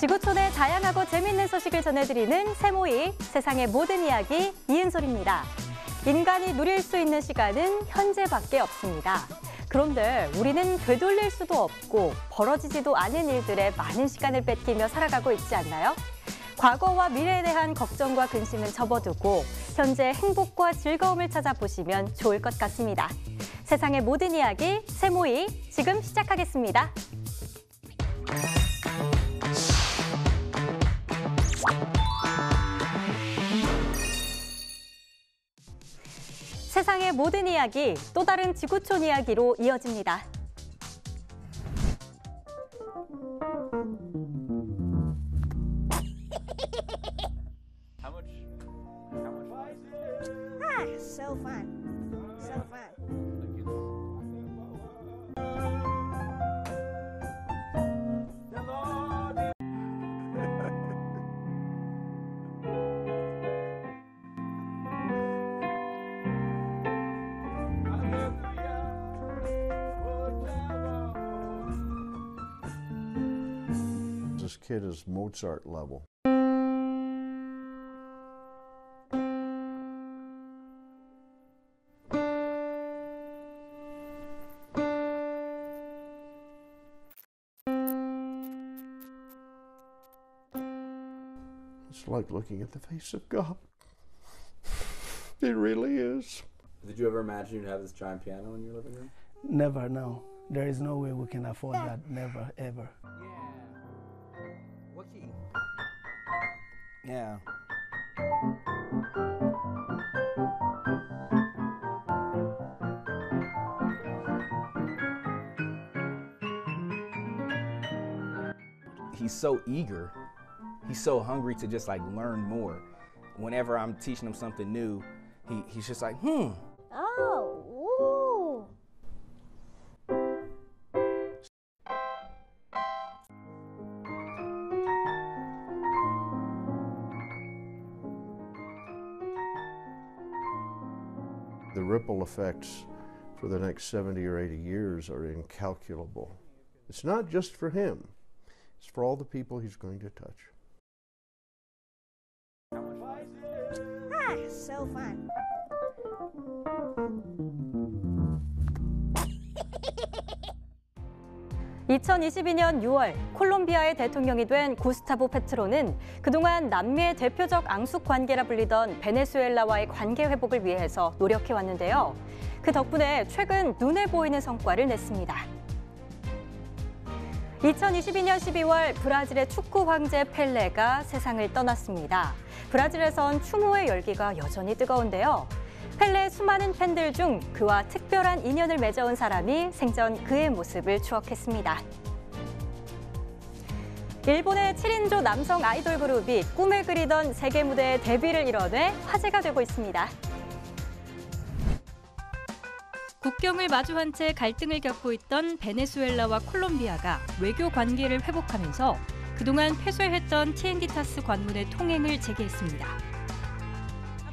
지구촌의 다양하고 재미있는 소식을 전해드리는 새모이 세상의 모든 이야기 이은솔입니다. 인간이 누릴 수 있는 시간은 현재밖에 없습니다. 그런데 우리는 되돌릴 수도 없고 벌어지지도 않은 일들에 많은 시간을 뺏기며 살아가고 있지 않나요? 과거와 미래에 대한 걱정과 근심은 접어두고 현재 행복과 즐거움을 찾아보시면 좋을 것 같습니다. 세상의 모든 이야기 새모이 지금 시작하겠습니다. 세상의 모든 이야기, 또 다른 지구촌 이야기로 이어집니다. So fun. So fun. This kid is Mozart level. It's like looking at the face of God. It really is. Did you ever imagine you'd have this giant piano in your living room? Never, no. There is no way we can afford that. Never, ever. Yeah. What key? Yeah. He's so eager. He's so hungry to just like learn more. Whenever I'm teaching him something new, he's just like, Oh, ooh. The ripple effects for the next 70 or 80 years are incalculable. It's not just for him. It's for all the people he's going to touch. So fun. 2022년 6월 콜롬비아의 대통령이 된 구스타보 페트로는 그동안 남미의 대표적 앙숙 관계라 불리던 베네수엘라와의 관계 회복을 위해서 노력해왔는데요. 그 덕분에 최근 눈에 보이는 성과를 냈습니다. 2022년 12월 브라질의 축구 황제 펠레가 세상을 떠났습니다. 브라질에선 추모의 열기가 여전히 뜨거운데요. 펠레의 수많은 팬들 중 그와 특별한 인연을 맺어온 사람이 생전 그의 모습을 추억했습니다. 일본의 7인조 남성 아이돌 그룹이 꿈을 그리던 세계 무대에 데뷔를 이뤄내 화제가 되고 있습니다. 국경을 마주한 채 갈등을 겪고 있던 베네수엘라와 콜롬비아가 외교 관계를 회복하면서 그동안 폐쇄했던 티엔디타스 관문의 통행을 재개했습니다.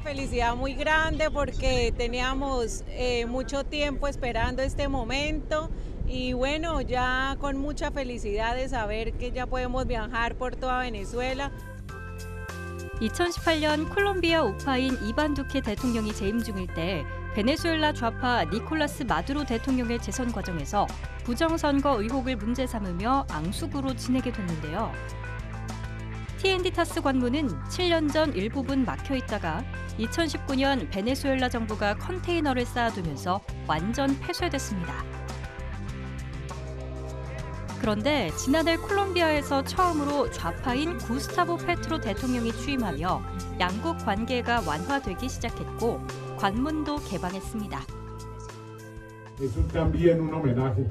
Felicidad muy grande porque teníamos mucho tiempo esperando este momento y bueno, ya con mucha felicidad de saber que ya podemos viajar por toda Venezuela. 2018년 콜롬비아 우파인 이반 두케 대통령이 재임 중일 때 베네수엘라 좌파 니콜라스 마두로 대통령의 재선 과정에서 부정선거 의혹을 문제 삼으며 앙숙으로 지내게 됐는데요. 티엔디타스 관문은 7년 전 일부분 막혀 있다가 2019년 베네수엘라 정부가 컨테이너를 쌓아두면서 완전 폐쇄됐습니다. 그런데 지난해 콜롬비아에서 처음으로 좌파인 구스타보 페트로 대통령이 취임하며 양국 관계가 완화되기 시작했고 관문도 개방했습니다. Es también un homenaje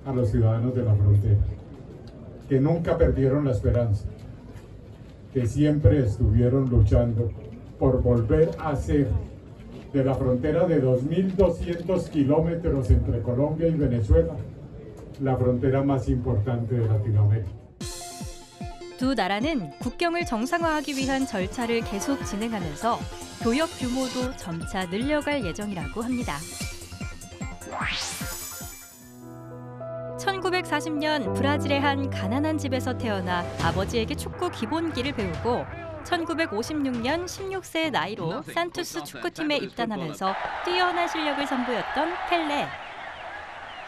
a los ciudadanos de la frontera, que nunca perdieron la esperanza, que siempre estuvieron luchando por volver a ser de la frontera de 2.200 kilómetros entre Colombia y Venezuela, la frontera más importante de Latinoamérica. 두 나라는 국경을 정상화하기 위한 절차를 계속 진행하면서 교역 규모도 점차 늘려갈 예정이라고 합니다. 1940년 브라질의 한 가난한 집에서 태어나 아버지에게 축구 기본기를 배우고 1956년 16세의 나이로 산투스 축구팀에 입단하면서 뛰어난 실력을 선보였던 펠레.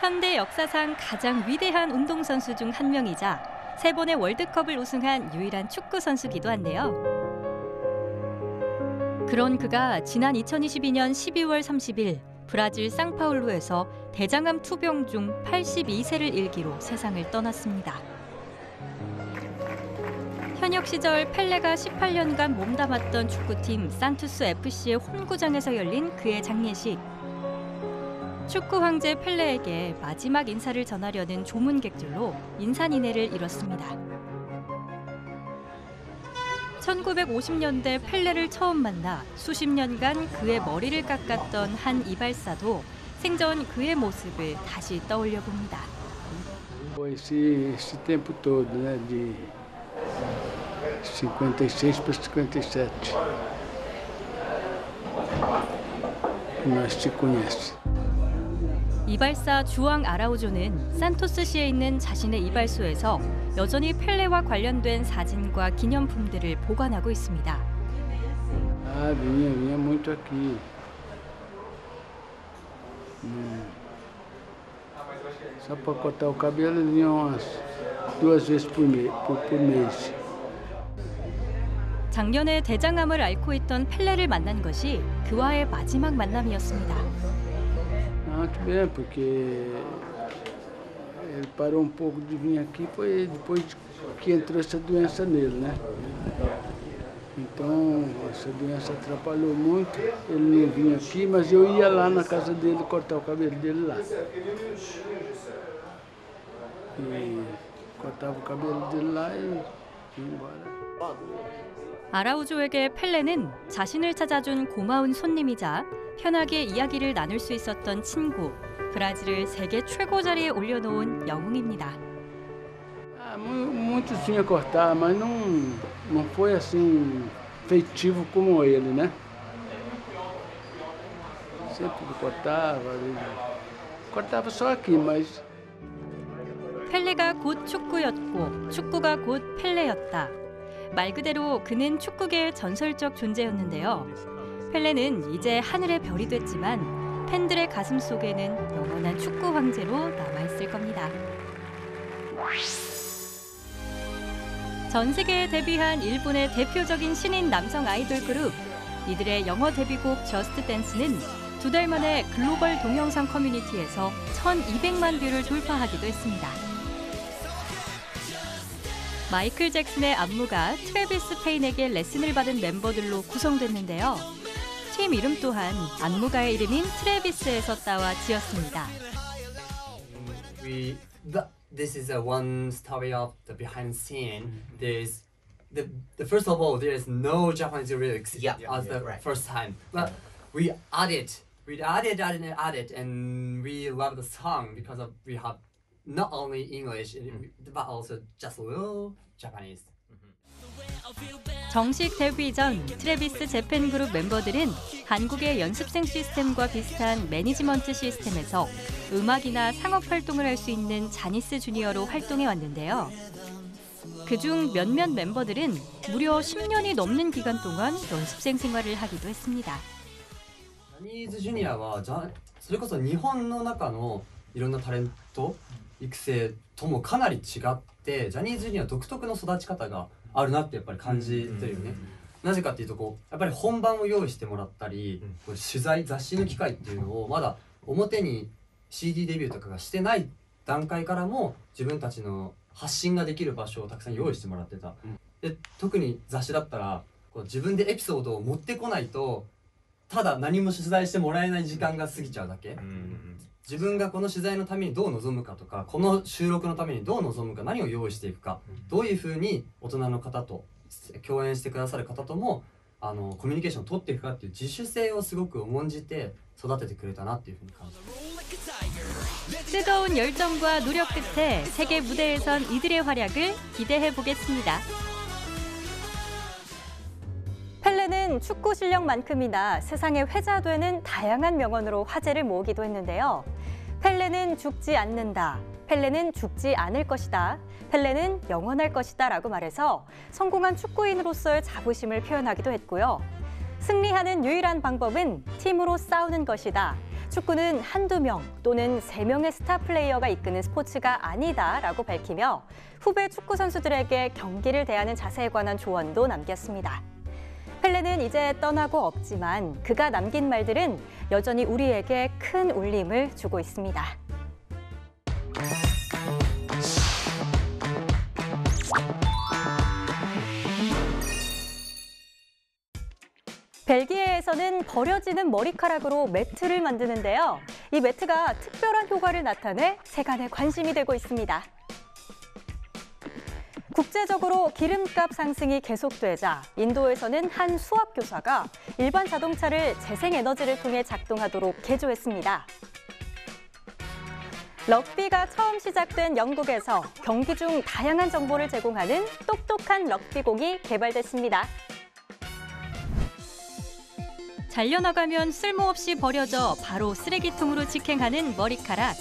현대 역사상 가장 위대한 운동선수 중 한 명이자 3번의 월드컵을 우승한 유일한 축구 선수기도 한데요. 그런 그가 지난 2022년 12월 30일 브라질 상파울루에서 대장암 투병 중 82세를 일기로 세상을 떠났습니다. 현역 시절 펠레가 18년간 몸담았던 축구팀 산투스 FC의 홈구장에서 열린 그의 장례식. 축구 황제 펠레에게 마지막 인사를 전하려는 조문객들로 인산인해를 이뤘습니다. 1950년대 펠레를 처음 만나 수십 년간 그의 머리를 깎았던 한 이발사도 생전 그의 모습을 다시 떠올려 봅니다. Esse tempo todo, né, de 56 para 57, nós te conhece. 이발사 주앙 아라우조는 산토스시에 있는 자신의 이발소에서 여전히 펠레와 관련된 사진과 기념품들을 보관하고 있습니다. Ah, vinha muito aqui. Só para cortar o cabelo ele vinha umas 2 vezes por mês. 작년에 대장암을 앓고 있던 펠레를 만난 것이 그와의 마지막 만남이었습니다. Muito bem, porque ele parou pouco de vir aqui foi depois que entrou essa doença nele, né? Então, essa doença atrapalhou muito, ele não vinha aqui, mas eu ia lá na casa dele cortar o cabelo dele lá. E cortava o cabelo dele lá e ia embora. 아라우조에게 펠레는 자신을 찾아준 고마운 손님이자 편하게 이야기를 나눌 수 있었던 친구, 브라질을 세계 최고 자리에 올려놓은 영웅입니다. Muitos vinham cortar, mas não foi assim feitivo como ele, né? Sempre cortava só aqui, mas 펠레가 곧 축구였고 축구가 곧 펠레였다. 말 그대로 그는 축구계의 전설적 존재였는데요. 펠레는 이제 하늘의 별이 됐지만 팬들의 가슴 속에는 영원한 축구 황제로 남아있을 겁니다. 전 세계에 데뷔한 일본의 대표적인 신인 남성 아이돌 그룹. 이들의 영어 데뷔곡 저스트 댄스는 2달 만에 글로벌 동영상 커뮤니티에서 1200만 뷰를 돌파하기도 했습니다. 마이클 잭슨의 안무가 트래비스 페인에게 레슨을 받은 멤버들로 구성됐는데요. 팀 이름 또한 안무가의 이름인 트래비스에서 따와 지었습니다. This is one story of the behind scene. There's the first of all, there is no Japanese lyrics as the first time, but we added, and we love the song because of we have not only English but also just a little Japanese. 정식 데뷔 전 트래비스 재팬 그룹 멤버들은 한국의 연습생 시스템과 비슷한 매니지먼트 시스템에서 음악이나 상업 활동을 할 수 있는 자니스 주니어로 활동해 왔는데요. 그중 몇몇 멤버들은 무려 10년이 넘는 기간 동안 연습생 생활을 하기도 했습니다. ジャニーズジュニアはそれこそ日本の中のいろんなタレント育成ともかなり違ってジャニーズジュニア独特の育ち方があるなってやっぱり感じてるよね。なぜかっていうとやっぱり本番を用意してもらったり取材雑誌の機会っていうのをまだ表に CD デビューとかがしてない段階からも自分たちの発信ができる場所をたくさん用意してもらってた。で特に雑誌だったら自分でエピソードを持ってこないとただ何も取材してもらえない時間が過ぎちゃうだけ。自分がこの取材のためにどう臨むかとかこの収録のためにどう臨むか何を用意していくかどういうふうに大人の方と共演してくださる方ともコミュニケーションを取っていくかっていう自主性をすごく重んじて育ててくれたなっていうふうに感じます。 뜨거운 열정과 노력 끝에 세계 무대에선 이들의 활약을 기대해 보겠습니다. 펠레는 축구 실력만큼이나 세상에 회자되는 다양한 명언으로 화제를 모으기도 했는데요. 펠레는 죽지 않는다. 펠레는 죽지 않을 것이다. 펠레는 영원할 것이다 라고 말해서 성공한 축구인으로서의 자부심을 표현하기도 했고요. 승리하는 유일한 방법은 팀으로 싸우는 것이다. 축구는 한두 명 또는 3명의 스타 플레이어가 이끄는 스포츠가 아니다라고 밝히며 후배 축구 선수들에게 경기를 대하는 자세에 관한 조언도 남겼습니다. 펠레는 이제 떠나고 없지만 그가 남긴 말들은 여전히 우리에게 큰 울림을 주고 있습니다. 벨기에에서는 버려지는 머리카락으로 매트를 만드는데요. 이 매트가 특별한 효과를 나타내 세간의 관심이 되고 있습니다. 국제적으로 기름값 상승이 계속되자 인도에서는 한 수학교사가 일반 자동차를 재생에너지를 통해 작동하도록 개조했습니다. 럭비가 처음 시작된 영국에서 경기 중 다양한 정보를 제공하는 똑똑한 럭비공이 개발됐습니다. 잘려나가면 쓸모없이 버려져 바로 쓰레기통으로 직행하는 머리카락.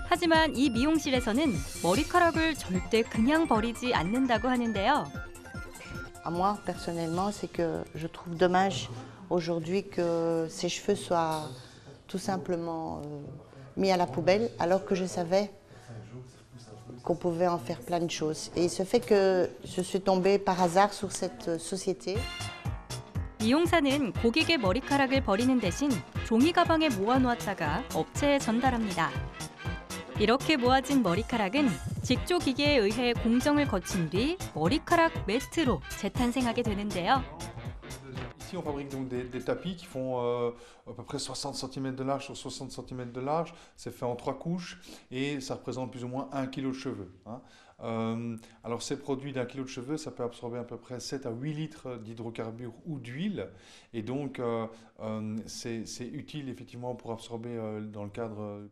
하지만 이 미용실에서는 머리카락을 절대 그냥 버리지 않는다고 하는데요. Moi, personnellement, c'est que je trouve dommage aujourd'hui que ces cheveux soient tout simplement mis à la poubelle, alors que je savais qu'on pouvait en faire plein de choses. Et il se fait que je suis tombée par hasard sur cette société. 미용사는 고객의 머리카락을 버리는 대신 종이 가방에 모아놓았다가 업체에 전달합니다. 이렇게 모아진 머리카락은 직조 기계에 의해 공정을 거친 뒤 머리카락 매트로 재탄생하게 되는데요. Ici, on fabrique donc des tapis qui font à peu près 60 cm de large sur 60 cm de large. C'est fait en 3 couches et ça représente plus ou moins 1 kg de cheveux. Alors ces produits d'1 kg de cheveux, ça peut absorber à peu près 7 à 8 litres d'hydrocarbures ou d'huile. Et donc c'est utile effectivement pour absorber dans le cadre...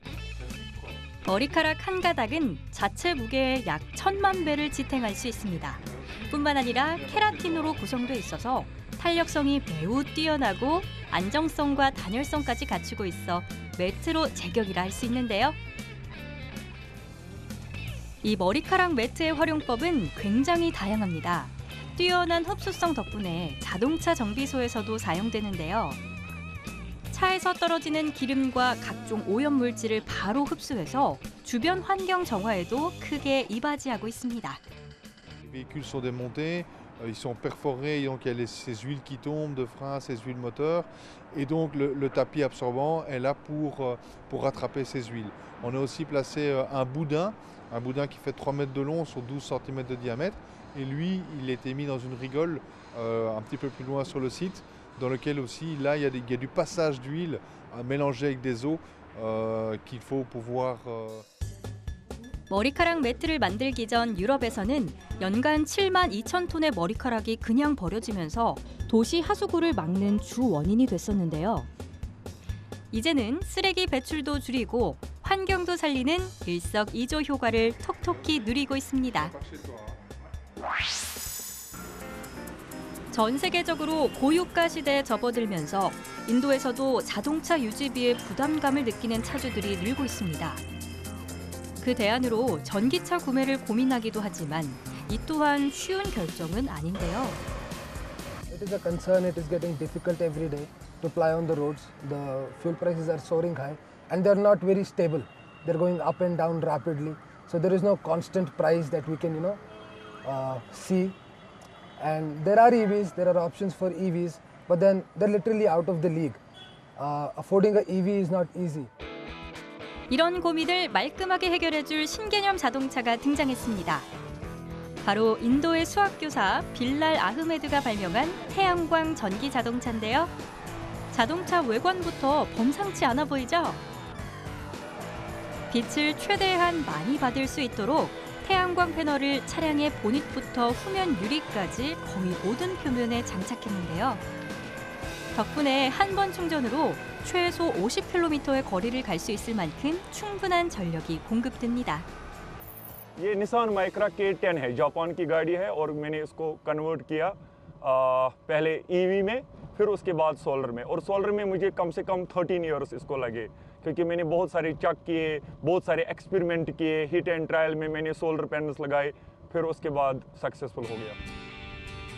머리카락 한 가닥은 자체 무게의 약 1000만 배를 지탱할 수 있습니다. 뿐만 아니라 케라틴으로 구성돼 있어서 탄력성이 매우 뛰어나고 안정성과 단열성까지 갖추고 있어 매트로 제격이라 할 수 있는데요. 이 머리카락 매트의 활용법은 굉장히 다양합니다. 뛰어난 흡수성 덕분에 자동차 정비소에서도 사용되는데요. 차에서 떨어지는 기름과 각종 오염물질을 바로 흡수해서 주변 환경 정화에도 크게 이바지하고 있습니다. Les véhicules sont démontés, ils sont perforés, donc il y a ces huiles qui tombent de frein, ces huiles moteurs, et donc le tapis absorbant est là pour rattraper ces huiles. On a aussi placé un boudin qui fait 3 mètres de long sur 12 cm de diamètre, et lui, il a été mis dans une rigole un petit peu plus loin sur le site, dans lequel aussi, là, il y a du passage d'huile mélangé avec des eaux qu'il faut pouvoir... 머리카락 매트를 만들기 전 유럽에서는 연간 7만 2천 톤의 머리카락이 그냥 버려지면서 도시 하수구를 막는 주 원인이 됐었는데요. 이제는 쓰레기 배출도 줄이고 환경도 살리는 일석이조 효과를 톡톡히 누리고 있습니다. 전 세계적으로 고유가 시대에 접어들면서 인도에서도 자동차 유지비에 부담감을 느끼는 차주들이 늘고 있습니다. 그 대안으로 전기차 구매를 고민하기도 하지만 이 또한 쉬운 결정은 아닌데요. It is a concern. It is getting difficult every day to ply on the roads. The fuel prices are soaring high and they're not very stable. They're going up and down rapidly. So there is no constant price that we can, see. And there are EVs, there are options for EVs, but then they're literally out of the league. Affording an EV is not easy. 이런 고민을 말끔하게 해결해줄 신개념 자동차가 등장했습니다. 바로 인도의 수학교사 빌랄 아흐메드가 발명한 태양광 전기 자동차인데요. 자동차 외관부터 범상치 않아 보이죠? 빛을 최대한 많이 받을 수 있도록 태양광 패널을 차량의 보닛부터 후면 유리까지 거의 모든 표면에 장착했는데요. 덕분에 한 번 충전으로 최소 50km의 거리를 갈 수 있을 만큼 충분한 전력이 공급됩니다. ये Nissan Micra K10 है, जापान की गाड़ी है और मैंने इसको कन्वर्ट किया पहले ईवी में, फिर उसके बाद सोलर में, और सोलर में मुझे कम से कम 13 इयर्स इसको लगे क्योंकि मैंने बहुत सारे चेक किए, बहुत सारे एक्सपेरिमेंट किए, हिट एंड ट्रायल में मैंने सोलर पैनल्स लगाए, फिर उसके बाद सक्सेसफुल हो गया.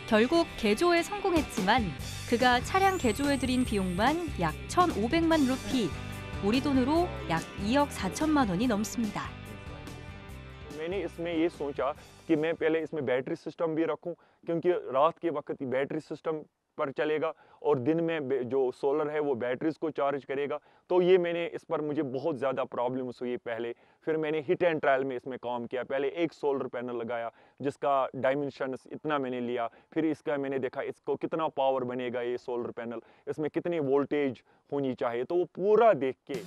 결국 개조에 성공했지만 그가 차량 개조에 들인 비용만 약 1,500만 루피, 우리 돈으로 약 2억 4천만 원이 넘습니다. मैंने इसमें ये सोचा कि मैं पहले इसमें बैटरी सिस्टम भी रखूं, क्योंकि रात के वक्त बैटरी सिस्टम पर चलेगा और दिन में जो सोलर है वो बैटरीज को चार्ज करेगा. तो ये मैंने इस पर मुझे बहुत ज़्यादा प्रॉब्लम्स हुई पहले. फिर मैंने हिट एंड ट्रायल में इसमें काम किया. पहले एक सोलर पैनल लगाया जिसका डायमेंशंस इतना मैंने लिया. फिर इसका मैंने देखा इसको कितना पावर बनेगा ये सोलर पैनल, इसमें कितनी वोल्टेज होनी चाहिए, तो वो पूरा देख के.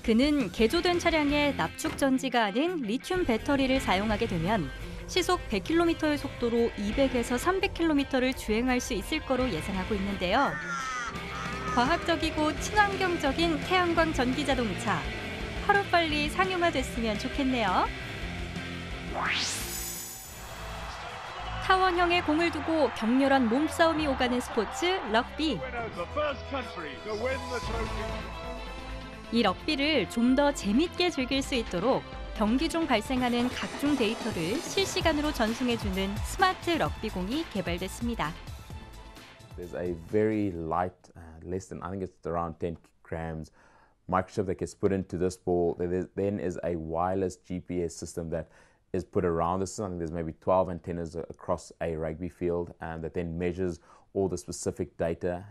그는 개조된 차량에 납축 전지가 아닌 리튬 배터리를 사용하게 되면 시속 100km의 속도로 200에서 300km를 주행할 수 있을 거로 예상하고 있는데요. 과학적이고 친환경적인 태양광 전기 자동차, 하루빨리 상용화됐으면 좋겠네요. 타원형의 공을 두고 격렬한 몸싸움이 오가는 스포츠 럭비. 이 럭비를 좀 더 재밌게 즐길 수 있도록 경기 중 발생하는 각종 데이터를 실시간으로 전송해주는 스마트 럭비공이 개발됐습니다. There's a very light, less than, I think it's around 10 grams, microchip that gets put into this ball. There then is a wireless GPS system that is put around the system. There's maybe 12 antennas across a rugby field that then measures all the specific data.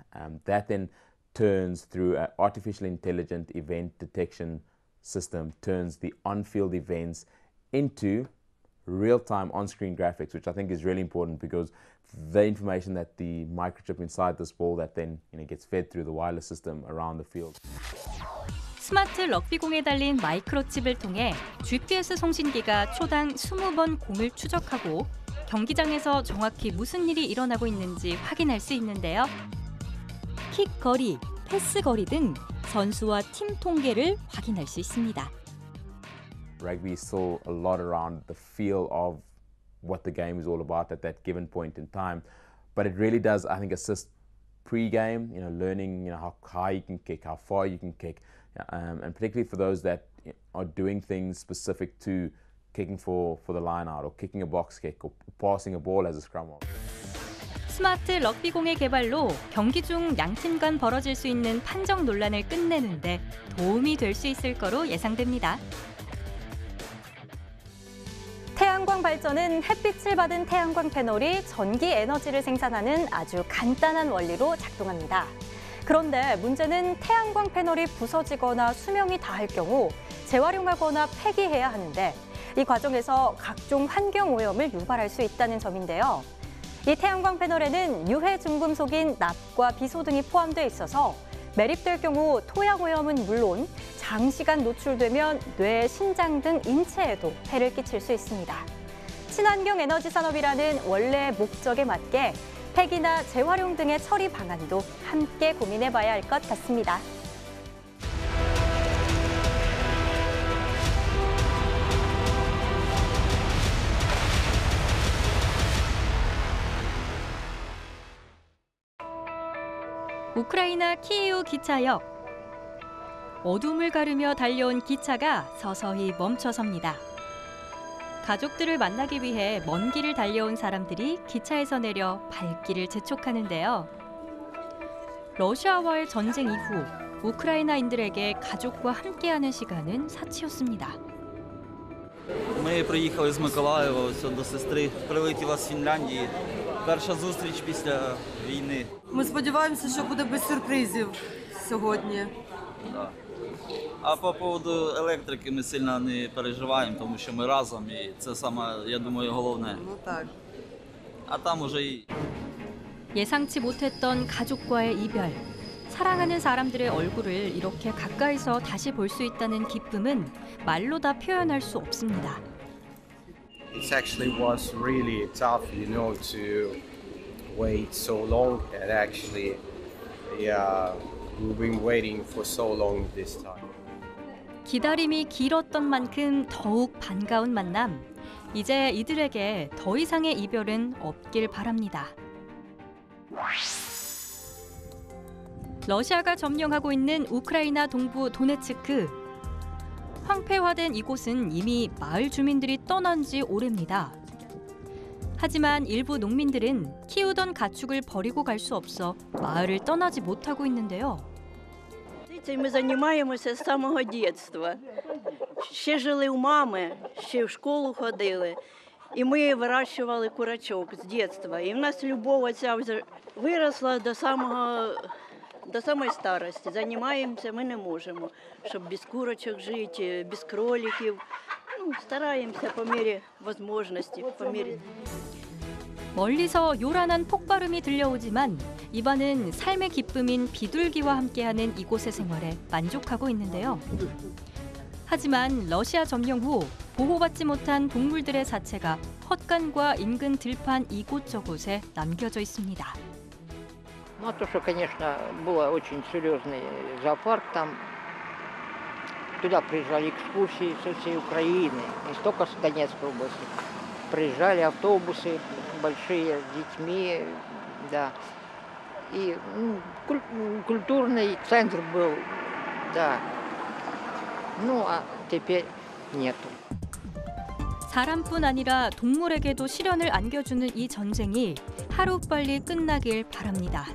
That then turns through an artificial intelligent event detection system, turns the on-field events into real-time on-screen graphics, which I think is really important because the information that the microchip inside this ball that then gets fed through the wireless system around the field. 스마트 럭비공에 달린 마이크로칩을 통해 GPS 송신기가 초당 20번 공을 추적하고 경기장에서 정확히 무슨 일이 일어나고 있는지 확인할 수 있는데요. 킥 거리, 패스 거리 등 선수와 팀 통계를 확인할 수 있습니다. Rugby is still a lot around the feel of what the game is all about at that given point in time, but it really does, I think, assist pre-game, learning, how high you can kick, how far you can kick, and particularly for those that are doing things specific to kicking for the line out or kicking a box kick or passing a ball as a scrum half. 스마트 럭비공의 개발로 경기 중 양팀 간 벌어질 수 있는 판정 논란을 끝내는데 도움이 될 수 있을 거로 예상됩니다. 태양광 발전은 햇빛을 받은 태양광 패널이 전기 에너지를 생산하는 아주 간단한 원리로 작동합니다. 그런데 문제는 태양광 패널이 부서지거나 수명이 다할 경우 재활용하거나 폐기해야 하는데 이 과정에서 각종 환경 오염을 유발할 수 있다는 점인데요. 이 태양광 패널에는 유해 중금속인 납과 비소 등이 포함돼 있어서 매립될 경우 토양 오염은 물론 장시간 노출되면 뇌, 신장 등 인체에도 해를 끼칠 수 있습니다. 친환경 에너지 산업이라는 원래의 목적에 맞게 폐기나 재활용 등의 처리 방안도 함께 고민해봐야 할 것 같습니다. 우크라이나 키이우 기차역. 어둠을 가르며 달려온 기차가 서서히 멈춰섭니다. 가족들을 만나기 위해 먼 길을 달려온 사람들이 기차에서 내려 발길을 재촉하는데요. 러시아와의 전쟁 이후 우크라이나인들에게 가족과 함께하는 시간은 사치였습니다. Ми приїхали з Миколаєва ось до сестри, прилетіла з Фінляндії. Перша зустріч після війни. Ми сподіваємося, що буде без сюрпризів сьогодні. Да. А по поводу електрики ми сильно не переживаємо, тому що ми разом і це саме, я думаю, головне. Ну так. А там уже 이 예상치 못했던 가족과의 이별. 사랑하는 사람들의 얼굴을 이렇게 가까이서 다시 볼 수 있다는 기쁨은 말로 다 표현할 수 없습니다. It actually was really tough, to wait so long, and actually, we've been waiting for so long this time. 기다림이 길었던 만큼 더욱 반가운 만남. 이제 이들에게 더 이상의 이별은 없길 바랍니다. 러시아가 점령하고 있는 우크라이나 동부 도네츠크. 황폐화된 이곳은 이미 마을 주민들이 떠난 지 오래입니다. 하지만 일부 농민들은 키우던 가축을 버리고 갈 수 없어 마을을 떠나지 못하고 있는데요. Цим ми займаємося з самого дитинства. Ще жили у мами, ще в школу ходили. І ми вирощували курочок з дитинства. І в нас любов ця вже виросла до самої старості. Займаємося ми не можемо, щоб без курочок жити, без кроликів. Стараємося по мірі можливості, по мірі. 멀리서 요란한 폭발음이 들려오지만 이번은 삶의 기쁨인 비둘기와 함께하는 이곳의 생활에 만족하고 있는데요. 하지만 러시아 점령 후 보호받지 못한 동물들의 사체가 헛간과 인근 들판 이곳저곳에 남겨져 있습니다. Ну, то, что, конечно, был очень серьезный зоопарк там. Туда приезжали экскурсии со всей Украины, не только с Донецкой области. Приезжали автобусы большие с детьми, да. И культурный центр был, да. Ну, а теперь нету. 사람뿐 아니라 동물에게도 시련을 안겨주는 이 전쟁이 하루빨리 끝나길 바랍니다.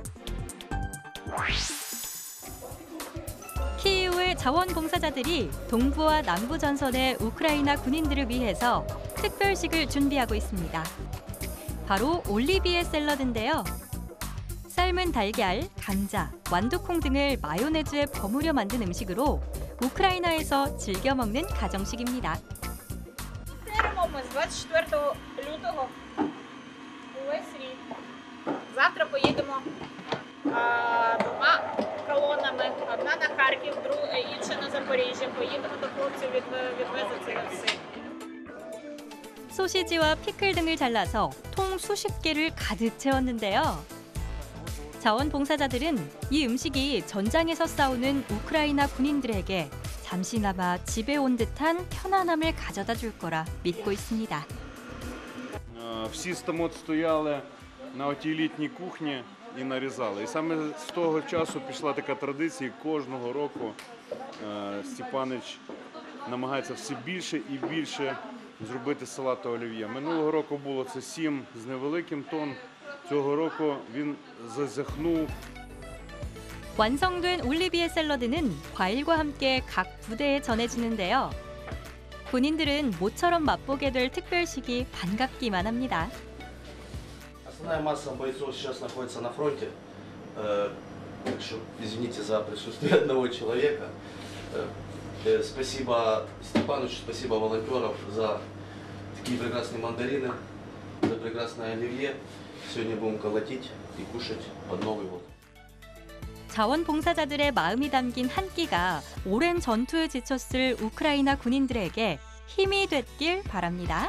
키이우의 자원봉사자들이 동부와 남부 전선의 우크라이나 군인들을 위해서 특별식을 준비하고 있습니다. 바로 올리비에 샐러드인데요. 삶은 달걀, 감자, 완두콩 등을 마요네즈에 버무려 만든 음식으로 우크라이나에서 즐겨 먹는 가정식입니다. Ми з 24 лютого увесь рік. Завтра поїдемо двома колонами. Одна на Харків, інша на Запоріжжя. Поїдемо до хлопців, відвезуть все. 소시지와 피클 등을 잘라서 통 수십 개를 가득 채웠는데요. 자원봉사자들은 이 음식이 전장에서 싸우는 우크라이나 군인들에게 잠시나마 집에 온 듯한 편안함을 가져다 줄 거라 믿고 있습니다. Всі стояли на отій літній кухні і нарізали. І саме з того часу пішла така традиція, кожного року Степанич намагається все більше і більше зробити салату олів'є. Минулого року було це 7 з невеликим тонн, цього року він зазяхнув. 완성된 올리비에 샐러드는 과일과 함께 각 부대에 전해지는데요. 군인들은 모처럼 맛보게 될 특별식이 반갑기만 합니다. Основная масса бойцов сейчас находится на фронте, так что извините за присутствие одного человека. Спасибо Степановичу, спасибо волонтерам за такие прекрасные мандарины, за прекрасное оливье. Сегодня будем колотить и кушать под Новый год. 자원봉사자들의 마음이 담긴 한 끼가 오랜 전투에 지쳤을 우크라이나 군인들에게 힘이 됐길 바랍니다.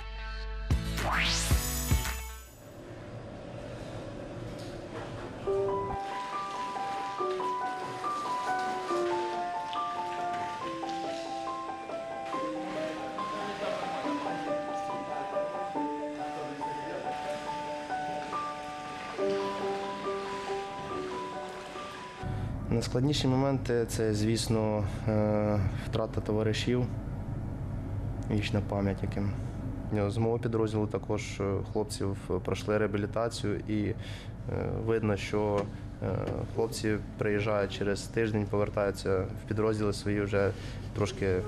Найскладніші моменти – це, звісно, втрата товаришів, вічна пам'ять яким. З мого підрозділу також хлопців пройшли реабілітацію і видно, що хлопці приїжджають через тиждень, повертаються в підрозділи свої вже трошки.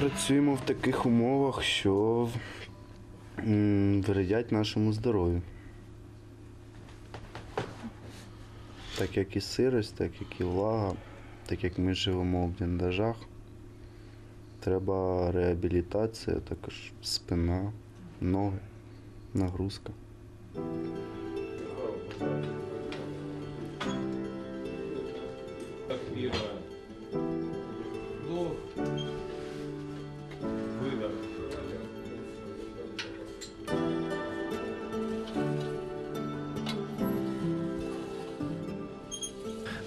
Працюємо в таких умовах, що вредять нашому здоров'ю. Так як і сирость, так як і влага, так як ми живемо в бліндажах, треба реабілітація, також спина, ноги, нагрузка.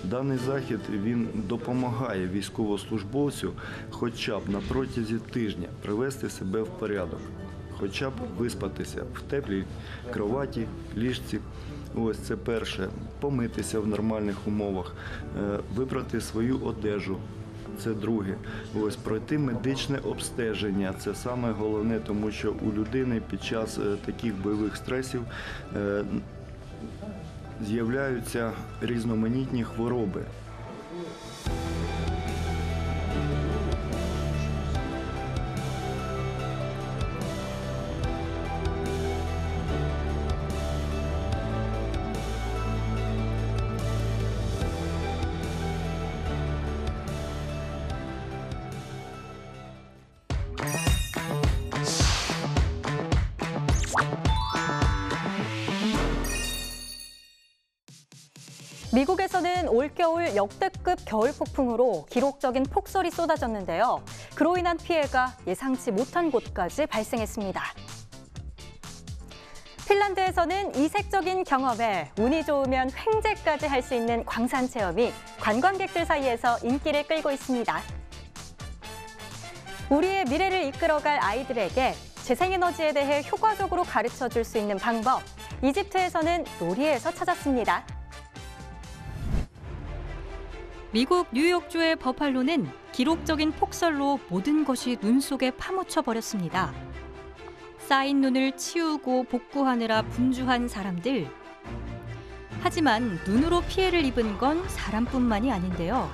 Даний захід він допомагає військовослужбовцю хоча б на протязі тижня привести себе в порядок, хоча б виспатися в теплій кроваті, ліжці. Ось це перше. Помитися в нормальних умовах, вибрати свою одежу. Це друге. Ось пройти медичне обстеження. Це саме головне, тому що у людини під час таких бойових стресів з'являються різноманітні хвороби. 미국에서는 올겨울 역대급 겨울 폭풍으로 기록적인 폭설이 쏟아졌는데요. 그로 인한 피해가 예상치 못한 곳까지 발생했습니다. 핀란드에서는 이색적인 경험에 운이 좋으면 횡재까지 할 수 있는 광산 체험이 관광객들 사이에서 인기를 끌고 있습니다. 우리의 미래를 이끌어갈 아이들에게 재생에너지에 대해 효과적으로 가르쳐줄 수 있는 방법, 이집트에서는 놀이에서 찾았습니다. 미국 뉴욕주의 버팔로는 기록적인 폭설로 모든 것이 눈 속에 파묻혀 버렸습니다. 쌓인 눈을 치우고 복구하느라 분주한 사람들. 하지만 눈으로 피해를 입은 건 사람뿐만이 아닌데요.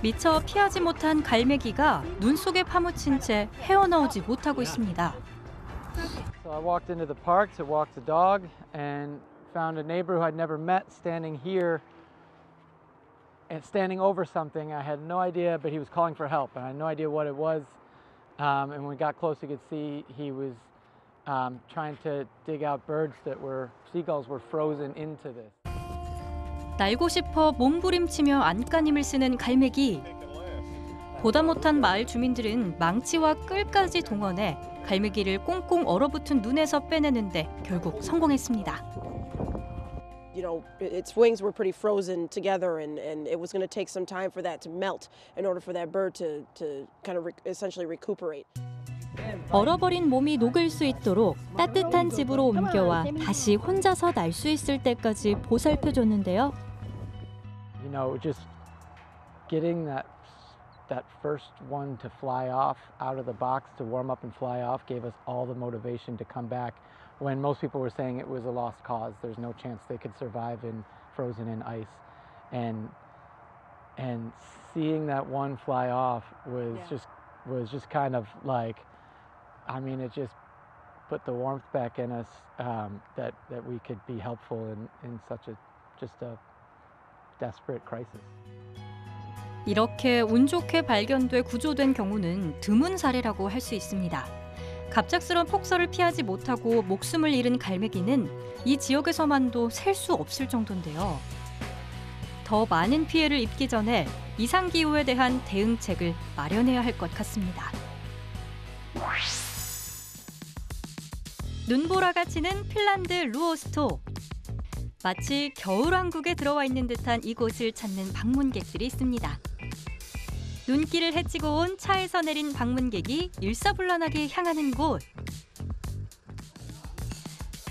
미처 피하지 못한 갈매기가 눈 속에 파묻힌 채 헤어나오지 못하고 있습니다. So I walked into the park to walk the dog and found a neighbor who I'd never met standing here and standing over something. I had no idea, but he was calling for help, and I had no idea what it was. And when we got close, we could see he was trying to dig out birds that were, seagulls were frozen into this. 날고 싶어 몸부림치며 안간힘을 쓰는 갈매기. 보다 못한 마을 주민들은 망치와 끌까지 동원해 갈매기를 꽁꽁 얼어붙은 눈에서 빼내는데 결국 성공했습니다. You know, its wings were pretty frozen together, and it was going to take some time for that to melt in order for that bird to kind of essentially recuperate. 얼어버린 몸이 녹을 수 있도록 따뜻한 집으로 옮겨와 다시 혼자서 날 수 있을 때까지 보살펴줬는데요. You know, just getting that first one to fly off out of the box, to warm up and fly off, gave us all the motivation to come back. When most people were saying it was a lost cause, there's no chance they could survive frozen in ice, and seeing that one fly off was just kind of like, I mean, it just put the warmth back in us that we could be helpful in such a desperate crisis. 이렇게 운 좋게 발견돼 구조된 경우는 드문 사례라고 할 수 있습니다. 갑작스런 폭설을 피하지 못하고 목숨을 잃은 갈매기는 이 지역에서만도 셀 수 없을 정도인데요. 더 많은 피해를 입기 전에 이상기후에 대한 대응책을 마련해야 할 것 같습니다. 눈보라가 치는 핀란드 루오스토. 마치 겨울왕국에 들어와 있는 듯한 이곳을 찾는 방문객들이 있습니다. 눈길을 헤치고 온 차에서 내린 방문객이 일사불란하게 향하는 곳.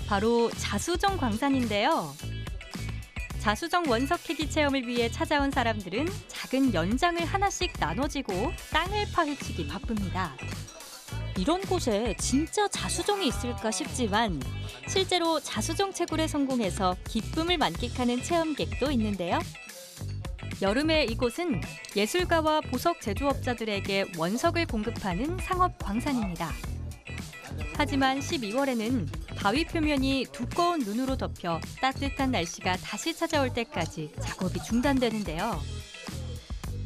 바로 자수정 광산인데요. 자수정 원석 캐기 체험을 위해 찾아온 사람들은 작은 연장을 하나씩 나눠지고 땅을 파헤치기 바쁩니다. 이런 곳에 진짜 자수정이 있을까 싶지만 실제로 자수정 채굴에 성공해서 기쁨을 만끽하는 체험객도 있는데요. 여름에 이곳은 예술가와 보석 제조업자들에게 원석을 공급하는 상업 광산입니다. 하지만 12월에는 바위 표면이 두꺼운 눈으로 덮여 따뜻한 날씨가 다시 찾아올 때까지 작업이 중단되는데요.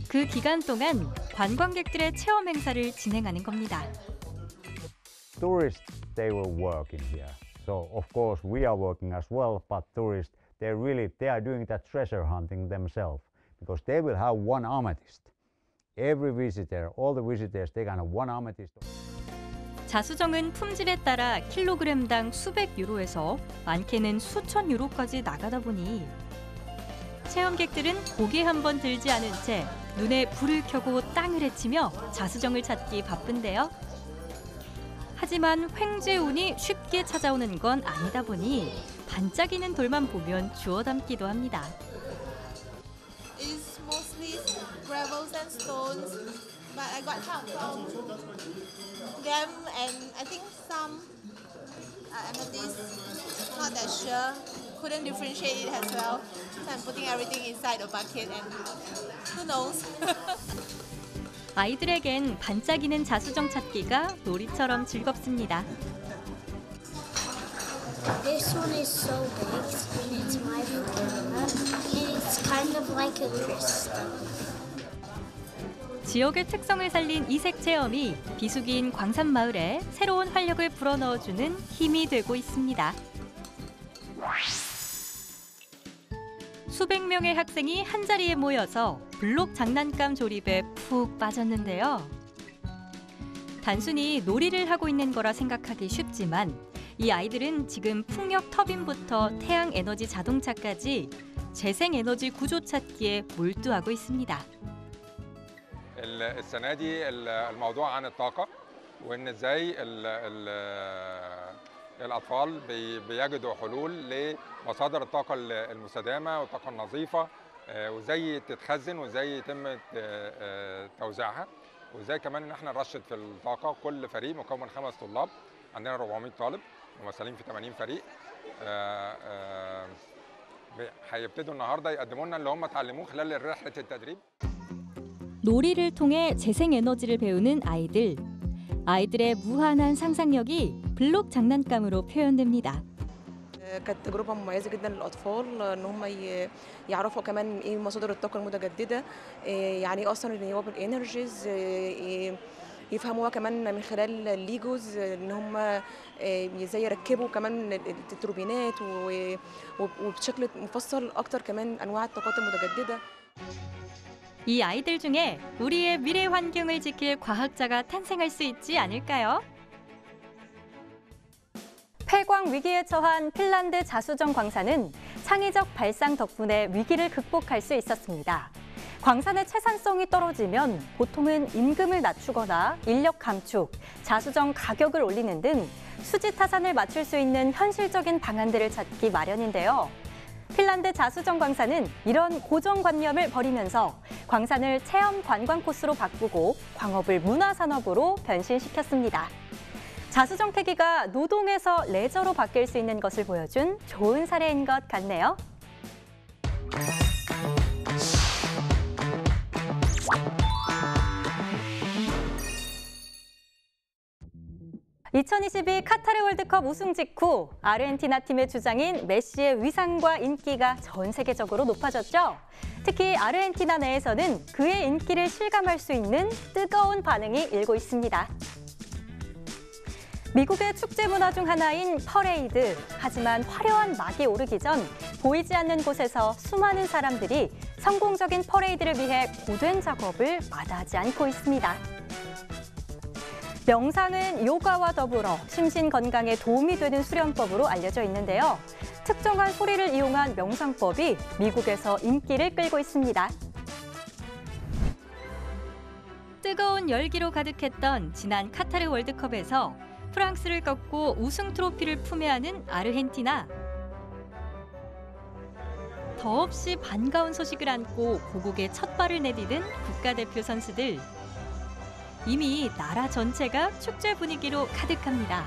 그 기간 동안 관광객들의 체험 행사를 진행하는 겁니다. Tourists, they will work in here. So of course we are working as well, but tourists, they are doing that treasure hunting themselves because they will have one amethyst. Every visitor, all the visitors, they can have one amethyst. 자수정은 품질에 따라 킬로그램당 수백 유로에서 많게는 수천 유로까지 나가다 보니 체험객들은 고개 한번 들지 않은 채 눈에 불을 켜고 땅을 헤치며 자수정을 찾기 바쁜데요. 하지만 횡재운이 쉽게 찾아오는 건 아니다 보니 반짝이는 돌만 보면 주워 담기도 합니다. It's mostly gravels and stones, but I got help from them, and I think some amethyst. Not that sure. Couldn't differentiate it as well. So I'm putting everything inside the bucket, and who knows? 아이들에겐 반짝이는 자수정 찾기가 놀이처럼 즐겁습니다. This one is so big, it's my banana, and it's kind of like a crystal. 지역의 특성을 살린 이색 체험이 비수기인 광산 마을에 새로운 활력을 불어넣어주는 힘이 되고 있습니다. 수백 명의 학생이 한자리에 모여서 블록 장난감 조립에 푹 빠졌는데요. 단순히 놀이를 하고 있는 거라 생각하기 쉽지만 이 아이들은 지금 풍력 터빈부터 태양 에너지 자동차까지 재생 에너지 구조 찾기에 몰두하고 있습니다. السنة دي الموضوع عن الطاقة وإن إزاي الأطفال بيجدوا حلول لمصادر الطاقة المستدامة والطاقة النظيفة وإزاي تتخزن وإزاي يتم توزيعها وإزاي كمان إن إحنا نرشد في الطاقة. كل فريق مكون 5 طلاب، عندنا 400 طالب ممثلين في 80 فريق. هيبتدوا النهارده يقدموا لنا اللي هم اتعلموه خلال رحلة التدريب. 놀이를 통해 재생에너지를 배우는 아이들. 아이들의 무한한 상상력이 블록 장난감으로 표현됩니다. كانت تجربة مميزة جدا للأطفال إن هم يعرفوا كمان إيه مصادر الطاقة المتجددة، يعني إيه أصلا renewable energies، يفهموها كمان من خلال الليجوز إن هم إزاي يركبوا كمان التوربينات وبشكل مفصل أكتر كمان أنواع الطاقات المتجددة. 이 아이들 중에 우리의 미래 환경을 지킬 과학자가 탄생할 수 있지 않을까요? 폐광 위기에 처한 핀란드 자수정 광산은 창의적 발상 덕분에 위기를 극복할 수 있었습니다. 광산의 채산성이 떨어지면 보통은 임금을 낮추거나 인력 감축, 자수정 가격을 올리는 등 수지 타산을 맞출 수 있는 현실적인 방안들을 찾기 마련인데요. 핀란드 자수정 광산은 이런 고정관념을 버리면서 광산을 체험 관광 코스로 바꾸고 광업을 문화산업으로 변신시켰습니다. 자수정 캐기가 노동에서 레저로 바뀔 수 있는 것을 보여준 좋은 사례인 것 같네요. 2022 카타르 월드컵 우승 직후 아르헨티나 팀의 주장인 메시의 위상과 인기가 전 세계적으로 높아졌죠. 특히 아르헨티나 내에서는 그의 인기를 실감할 수 있는 뜨거운 반응이 일고 있습니다. 미국의 축제 문화 중 하나인 퍼레이드. 하지만 화려한 막이 오르기 전 보이지 않는 곳에서 수많은 사람들이 성공적인 퍼레이드를 위해 고된 작업을 마다하지 않고 있습니다. 명상은 요가와 더불어 심신 건강에 도움이 되는 수련법으로 알려져 있는데요. 특정한 소리를 이용한 명상법이 미국에서 인기를 끌고 있습니다. 뜨거운 열기로 가득했던 지난 카타르 월드컵에서 프랑스를 꺾고 우승 트로피를 품에 안은 아르헨티나. 더없이 반가운 소식을 안고 고국에 첫 발을 내디딘 국가대표 선수들. 이미 나라 전체가 축제 분위기로 가득합니다.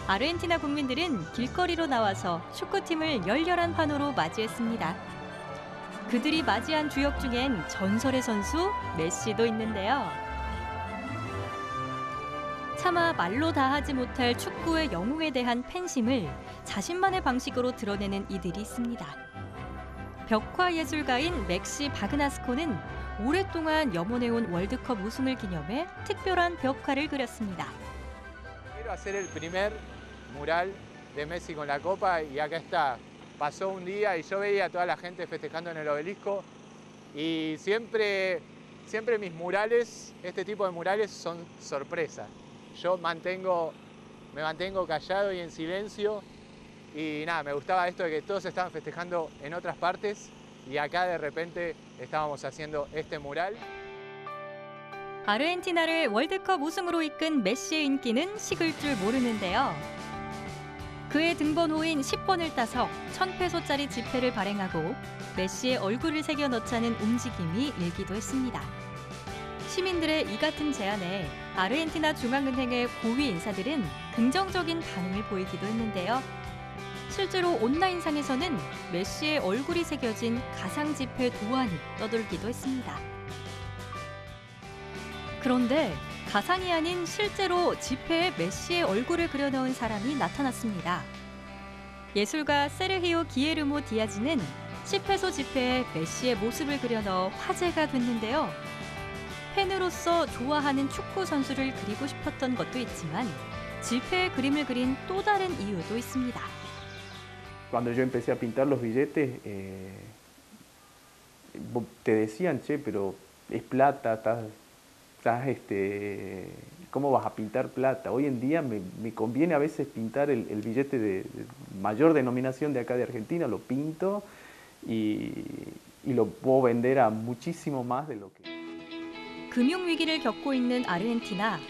아르헨티나 국민들은 길거리로 나와서 축구팀을 열렬한 환호로 맞이했습니다. 그들이 맞이한 주역 중엔 전설의 선수 메시도 있는데요. 차마 말로 다 하지 못할 축구의 영웅에 대한 팬심을 자신만의 방식으로 드러내는 이들이 있습니다. 벽화 예술가인 맥시 바그나스코는 오랫동안 염원해온 월드컵 우승을 기념해 특별한 벽화를 그렸습니다. Quiero hacer el primer mural de Messi con la copa y acá está. Pasó un día y yo veía a toda la gente festejando en el obelisco y siempre mis murales, este tipo de murales son sorpresa. Yo me mantengo callado y en silencio y nada, me gustaba esto de que todos estaban festejando en otras partes y acá de repente estábamos haciendo este mural. 아르헨티나를 월드컵 우승으로 이끈 메시의 인기는 식을 줄 모르는데요. 그의 등번호인 10번을 따서 1,000페소짜리 지폐를 발행하고 메시의 얼굴을 새겨 넣자는 움직임이 일기도 했습니다. 시민들의 이 같은 제안에 아르헨티나 중앙은행의 고위 인사들은 긍정적인 반응을 보이기도 했는데요. 실제로 온라인상에서는 메시의 얼굴이 새겨진 가상 지폐 도안이 떠돌기도 했습니다. 그런데 가상이 아닌 실제로 지폐에 메시의 얼굴을 그려넣은 사람이 나타났습니다. 예술가 세르히오 기에르모 디아즈는 10페소 지폐에 메시의 모습을 그려넣어 화제가 됐는데요. 팬으로서 좋아하는 축구 선수를 그리고 싶었던 것도 있지만 지폐에 그림을 그린 또 다른 이유도 있습니다. Cuando yo empecé a pintar los billetes, te decían, che, pero es plata, ¿cómo vas a pintar plata? Hoy en día me conviene a veces pintar el billete de mayor denominación de acá de Argentina, lo pinto y lo puedo vender a muchísimo más de lo que... 금융위기를 겪고 있는 아르헨티나.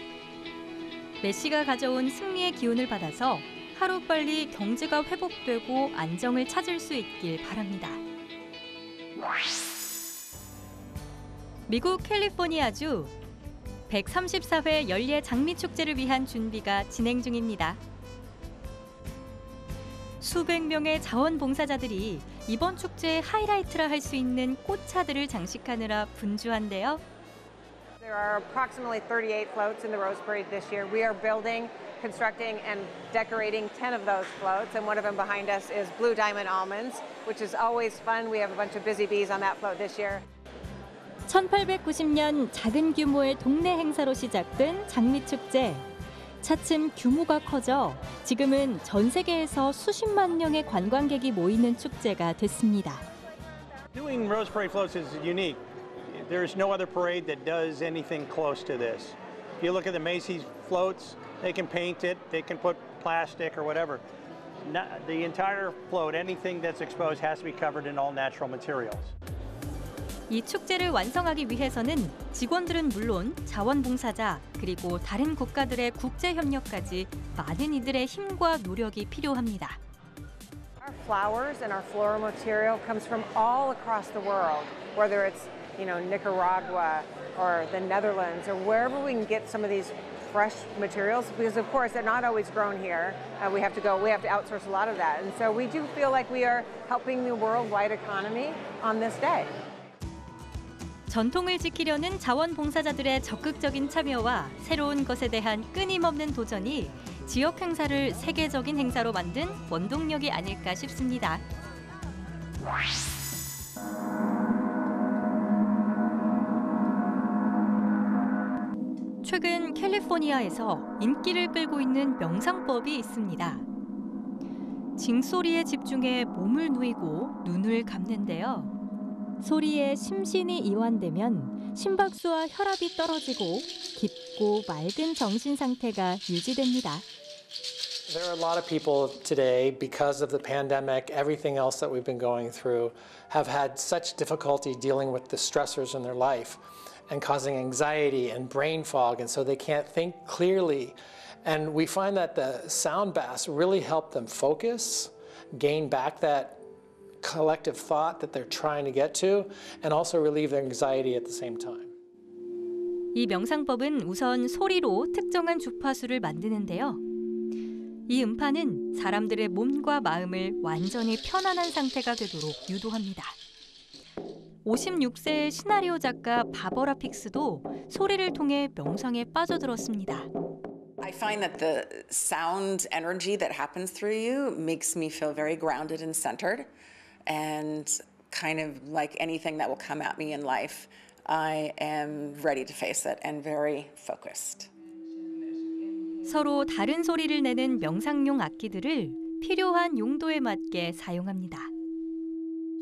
메시가 가져온 승리의 기운을 받아서 하루빨리 경제가 회복되고 안정을 찾을 수 있길 바랍니다. 미국 캘리포니아주 134회 연례 장미축제를 위한 준비가 진행 중입니다. 수백 명의 자원봉사자들이 이번 축제의 하이라이트라 할 수 있는 꽃차들을 장식하느라 분주한데요. There are approximately 38 floats in the Rose Parade this year. We are building, constructing, and decorating 10 of those floats, and one of them behind us is Blue Diamond Almonds, which is always fun. We have a bunch of busy bees on that float this year. 1890년 작은 규모의 동네 행사로 시작된 장미축제. 차츰 규모가 커져 지금은 전 세계에서 수십만 명의 관광객이 모이는 축제가 됐습니다. Doing Rose Parade floats is unique. There's no other parade that does anything close to this. If you look at the Macy's floats, they can paint it, they can put plastic or whatever. The entire float, anything that's exposed has to be covered in all natural materials. 이 축제를 완성하기 위해서는 직원들은 물론 자원봉사자 그리고 다른 국가들의 국제 협력까지 많은 이들의 힘과 노력이 필요합니다. Our flowers and our floral material comes from all across the world, whether it's Nicaragua or the Netherlands or wherever we can get some of these fresh materials, because of course they're not always grown here. We have to outsource a lot of that, and so we do feel like we are helping the worldwide economy on this day. 전통을 지키려는 자원봉사자들의 적극적인 참여와 새로운 것에 대한 끊임없는 도전이 지역 행사를 세계적인 행사로 만든 원동력이 아닐까 싶습니다. 최근 캘리포니아에서 인기를 끌고 있는 명상법이 있습니다. 징소리에 집중해 몸을 누이고 눈을 감는데요. 소리에 심신이 이완되면 심박수와 혈압이 떨어지고 깊고 맑은 정신 상태가 유지됩니다. There are a lot of people today, because of the pandemic, everything else that we've been going through, have had such difficulty dealing with the stressors in their life and causing anxiety and brain fog, and so they can't think clearly. And we find that the sound baths really help them focus, gain back that collective thought that they're trying to get to, and also relieve their anxiety at the same time. 이 명상법은 우선 소리로 특정한 주파수를 만드는데요. 이 음파는 사람들의 몸과 마음을 완전히 편안한 상태가 되도록 유도합니다. 56세의 시나리오 작가 바버라 픽스도 소리를 통해 명상에 빠져들었습니다. I find that the sound energy that happens through you makes me feel very grounded and centered. And kind of like anything that will come at me in life, I am ready to face it and very focused. 서로 다른 소리를 내는 명상용 악기들을 필요한 용도에 맞게 사용합니다.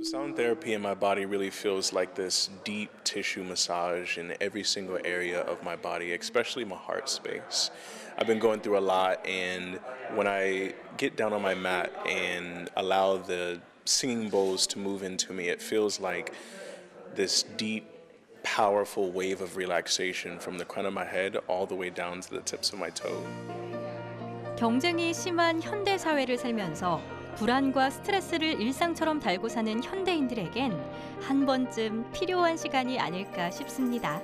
Sound therapy in my body really feels like this deep tissue massage in every single area of my body, especially my heart space. I've been going through a lot, and when I get down on my mat and allow the singing bowls to move into me, it feels like this deep, powerful wave of relaxation from the crown of my head all the way down to the tips of my toe. 경쟁이 심한 현대 사회를 살면서 불안과 스트레스를 일상처럼 달고 사는 현대인들에겐 한 번쯤 필요한 시간이 아닐까 싶습니다.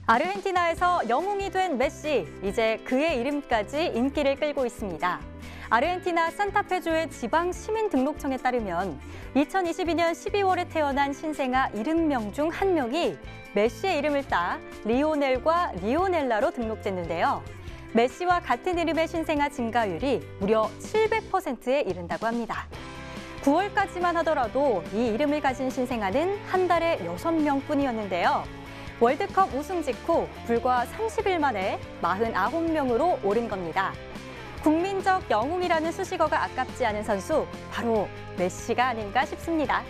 아르헨티나에서 영웅이 된 메시, 이제 그의 이름까지 인기를 끌고 있습니다. 아르헨티나 산타페주의 지방 시민등록청에 따르면 2022년 12월에 태어난 신생아 70명 중 1명이 메시의 이름을 따 리오넬과 리오넬라로 등록됐는데요. 메시와 같은 이름의 신생아 증가율이 무려 700%에 이른다고 합니다. 9월까지만 하더라도 이 이름을 가진 신생아는 한 달에 6명뿐이었는데요. 월드컵 우승 직후 불과 30일 만에 49명으로 오른 겁니다. 국민적 영웅이라는 수식어가 아깝지 않은 선수, 바로 메시가 아닌가 싶습니다.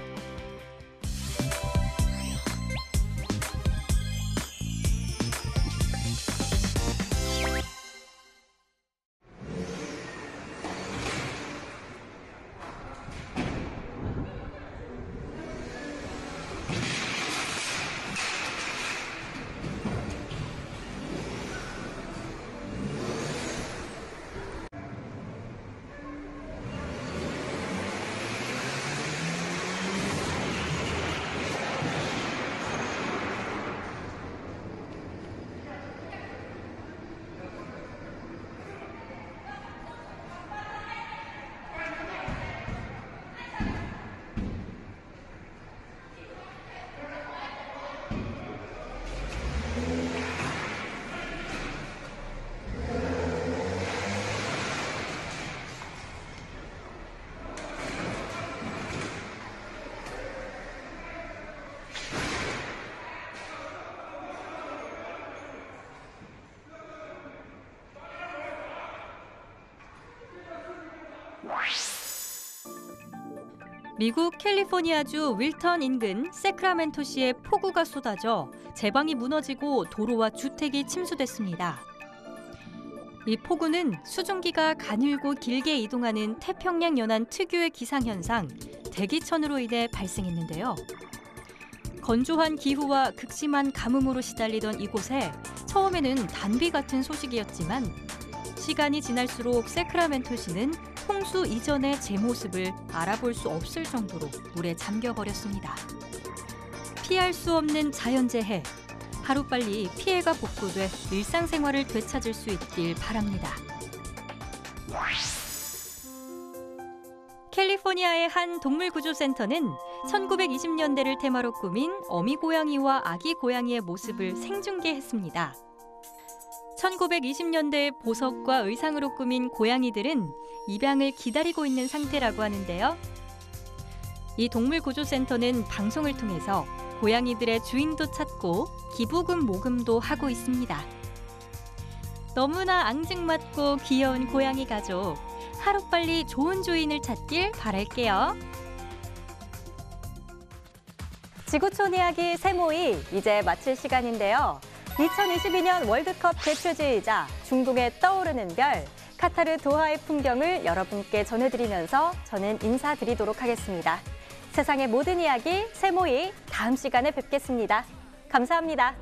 미국 캘리포니아주 윌턴 인근 세크라멘토시에 폭우가 쏟아져 제방이 무너지고 도로와 주택이 침수됐습니다. 이 폭우는 수증기가 가늘고 길게 이동하는 태평양 연안 특유의 기상현상, 대기천으로 인해 발생했는데요. 건조한 기후와 극심한 가뭄으로 시달리던 이곳에 처음에는 단비 같은 소식이었지만 시간이 지날수록 세크라멘토시는 홍수 이전의 제 모습을 알아볼 수 없을 정도로 물에 잠겨버렸습니다. 피할 수 없는 자연재해, 하루빨리 피해가 복구돼 일상생활을 되찾을 수 있길 바랍니다. 캘리포니아의 한 동물구조센터는 1920년대를 테마로 꾸민 어미 고양이와 아기 고양이의 모습을 생중계했습니다. 1920년대의 보석과 의상으로 꾸민 고양이들은 입양을 기다리고 있는 상태라고 하는데요. 이 동물구조센터는 방송을 통해서 고양이들의 주인도 찾고 기부금 모금도 하고 있습니다. 너무나 앙증맞고 귀여운 고양이 가족, 하루빨리 좋은 주인을 찾길 바랄게요. 지구촌 이야기 세모이 이제 마칠 시간인데요. 2022년 월드컵 대표지이자 중동의 떠오르는 별, 카타르 도하의 풍경을 여러분께 전해드리면서 저는 인사드리도록 하겠습니다. 세상의 모든 이야기 세모이 다음 시간에 뵙겠습니다. 감사합니다.